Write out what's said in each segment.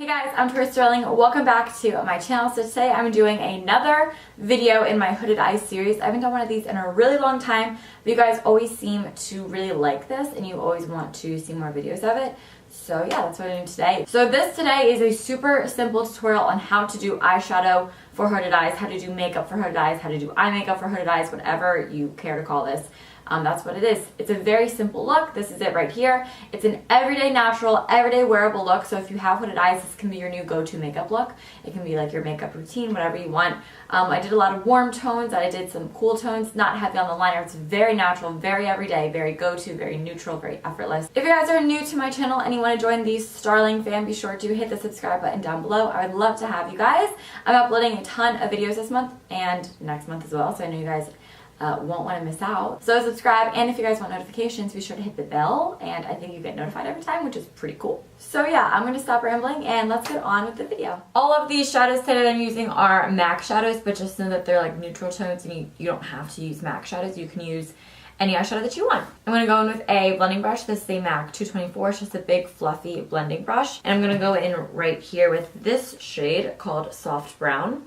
Hey guys, I'm Starling. Welcome back to my channel. So today I'm doing another video in my Hooded Eyes series. I haven't done one of these in a really long time, but you guys always seem to really like this and you always want to see more videos of it. So yeah, that's what I'm doing today. So this today is a super simple tutorial on how to do eyeshadow for hooded eyes, how to do makeup for hooded eyes, how to do eye makeup for hooded eyes, whatever you care to call this. That's what it is. It's a very simple look. This is it right here. It's an everyday natural, everyday wearable look. So if you have hooded eyes, this can be your new go-to makeup look. It can be like your makeup routine, whatever you want. I did a lot of warm tones. I did some cool tones, not heavy on the liner. It's very natural, very everyday, very go-to, very neutral, very effortless. If you guys are new to my channel and you want to join the Starling fam, be sure to hit the subscribe button down below. I would love to have you guys. I'm uploading a ton of videos this month and next month as well, so I know you guys won't want to miss out. So subscribe, and if you guys want notifications, be sure to hit the bell, and I think you get notified every time, which is pretty cool. So yeah, I'm going to stop rambling and let's get on with the video. All of these shadows today that I'm using are MAC shadows, but just know that they're like neutral tones and you don't have to use MAC shadows. You can use any eyeshadow that you want. I'm going to go in with a blending brush. This is a MAC 224. It's just a big fluffy blending brush. And I'm going to go in right here with this shade called Soft Brown.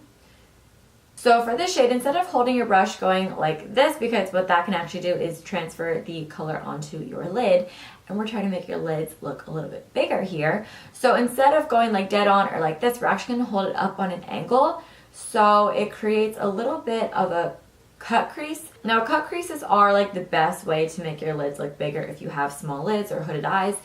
So for this shade, instead of holding your brush going like this, because what that can actually do is transfer the color onto your lid, and we're trying to make your lids look a little bit bigger here. So instead of going like dead on or like this, we're actually going to hold it up on an angle, so it creates a little bit of a cut crease. Now cut creases are like the best way to make your lids look bigger if you have small lids or hooded eyes.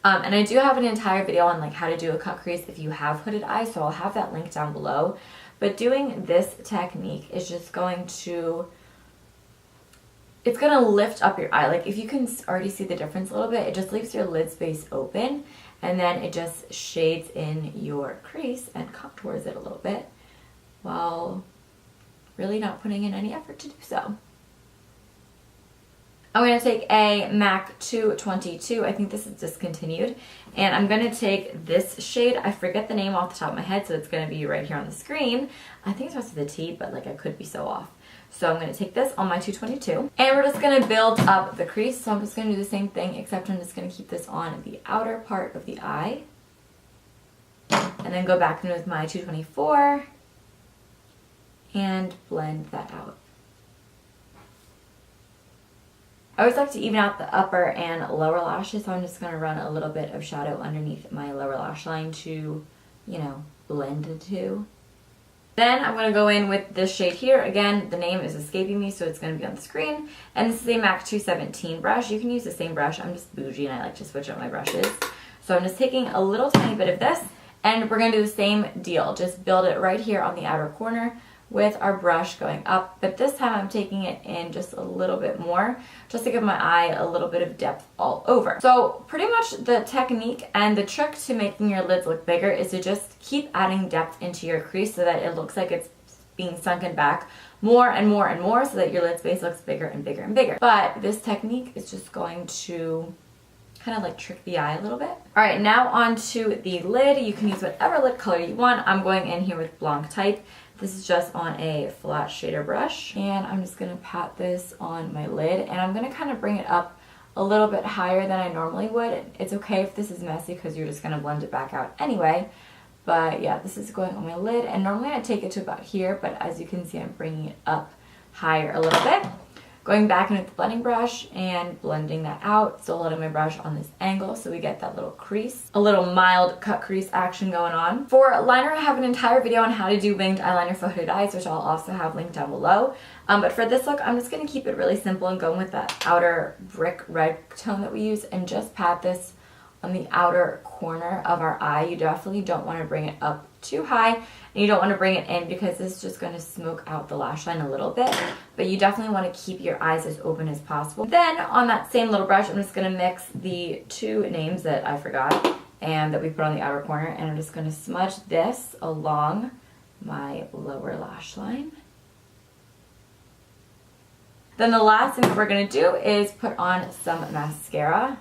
And I do have an entire video on like how to do a cut crease if you have hooded eyes, so I'll have that link down below. But doing this technique is just going to, it's going to lift up your eye. Like if you can already see the difference a little bit, it just leaves your lid space open, and then it just shades in your crease and contours it a little bit while really not putting in any effort to do so. I'm going to take a MAC 222, I think this is discontinued, and I'm going to take this shade. I forget the name off the top of my head, so it's going to be right here on the screen. I think it's supposed to be the T, but like I could be so off. So I'm going to take this on my 222, and we're just going to build up the crease. So I'm just going to do the same thing, except I'm just going to keep this on the outer part of the eye, and then go back in with my 224 and blend that out. I always like to even out the upper and lower lashes, so I'm just going to run a little bit of shadow underneath my lower lash line to, you know, blend the two. Then I'm going to go in with this shade here. Again, the name is escaping me, so it's going to be on the screen. And this is a MAC 217 brush. You can use the same brush. I'm just bougie and I like to switch up my brushes. So I'm just taking a little tiny bit of this, and we're going to do the same deal. Just build it right here on the outer corner with our brush going up, but this time I'm taking it in just a little bit more, just to give my eye a little bit of depth all over. So pretty much the technique and the trick to making your lids look bigger is to just keep adding depth into your crease so that it looks like it's being sunken back more and more and more, so that your lid space looks bigger and bigger and bigger. But this technique is just going to kind of like trick the eye a little bit. All right, now onto the lid. You can use whatever lid color you want. I'm going in here with Blanc Type. This is just on a flat shader brush, and I'm just going to pat this on my lid, and I'm going to kind of bring it up a little bit higher than I normally would. It's okay if this is messy because you're just going to blend it back out anyway. But yeah, this is going on my lid, and normally I take it to about here, but as you can see, I'm bringing it up higher a little bit. Going back in with the blending brush and blending that out, still letting my brush on this angle so we get that little crease, a little mild cut crease action going on. For liner, I have an entire video on how to do winged eyeliner for hooded eyes, which I'll also have linked down below. But for this look, I'm just going to keep it really simple and go with that outer brick red tone that we use, and just pat this on the outer corner of our eye. You definitely don't want to bring it up too high, and you don't want to bring it in because it's just going to smoke out the lash line a little bit, but you definitely want to keep your eyes as open as possible. Then on that same little brush, I'm just going to mix the two names that I forgot and that we put on the outer corner, and I'm just going to smudge this along my lower lash line. Then the last thing that we're going to do is put on some mascara.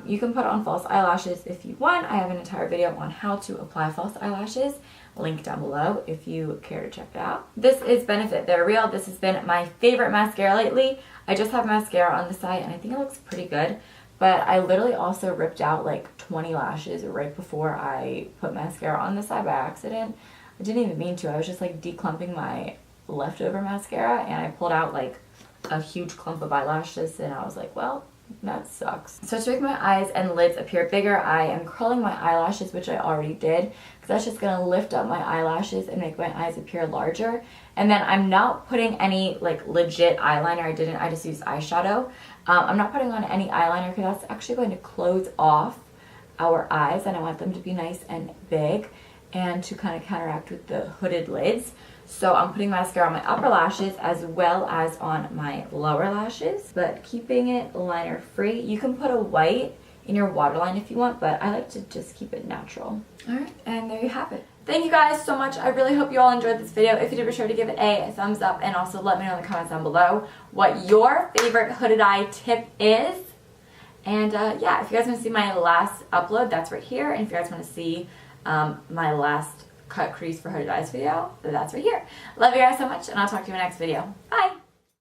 You can put on false eyelashes if you want. I have an entire video on how to apply false eyelashes, link down below if you care to check it out. This is Benefit They're Real. This has been my favorite mascara lately. I just have mascara on the side and I think it looks pretty good, But I literally also ripped out like 20 lashes right before I put mascara on the side by accident. I didn't even mean to. I was just like declumping my leftover mascara and I pulled out like a huge clump of eyelashes and I was like, well, that sucks. So to make my eyes and lids appear bigger, I am curling my eyelashes, which I already did, because that's just going to lift up my eyelashes and make my eyes appear larger. And then I'm not putting any like legit eyeliner. I just used eyeshadow. I'm not putting on any eyeliner because that's actually going to close off our eyes and I want them to be nice and big and to kind of counteract with the hooded lids. So I'm putting mascara on my upper lashes as well as on my lower lashes, but keeping it liner free. You can put a white in your waterline if you want, but I like to just keep it natural. Alright, and there you have it. Thank you guys so much. I really hope you all enjoyed this video. If you did, be sure to give it a thumbs up and also let me know in the comments down below what your favorite hooded eye tip is. And yeah, if you guys want to see my last upload, that's right here. And if you guys want to see my last cut crease for hooded eyes video, that's right here. Love you guys so much, and I'll talk to you in my next video. Bye!